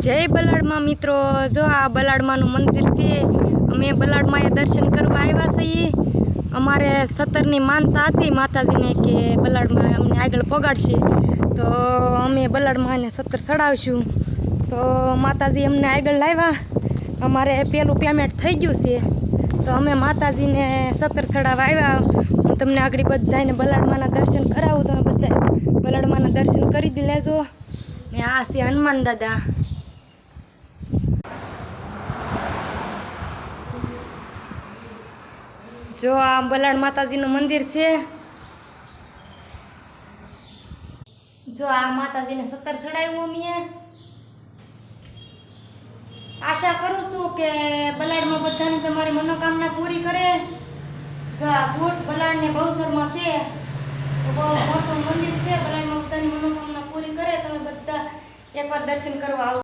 જય બલાડમાં મિત્રો, જો આ બલાડમાંનું મંદિર છે। અમે બલાડમાં દર્શન કરવા આવ્યા છીએ। અમારે 17ની માનતા હતી માતાજીને કે બલાડમાં અમને આગળ પગાડશે, તો અમે બલાડમાં 17 ચડાવશું। તો માતાજી અમને આગળ લાવ્યા, અમારે પેલું પેમેન્ટ થઈ ગયું છે, તો અમે માતાજીને 17 ચડાવવા આવ્યા। હું તમને આગળ બધાને બલાડમાંના દર્શન કરાવું, તમે બધા બલાડમાંના દર્શન કરી લેજો। ને આ છે હનુમાન દાદા। જો આ બલાડ માતાજીનું મંદિર છે। જો આ માતાજીને 17 ચડાવ્યું અમે। આશા કરું છું કે બલાડમાં બધાની તમારી મનોકામના પૂરી કરે। જો આ બુટ બલાડને બહુસરમાં છે, તો બહુ મોટું મંદિર છે। બલાડમાં બધાની મનોકામના પૂરી કરે। તમે બધા એકવાર દર્શન કરવા આવો।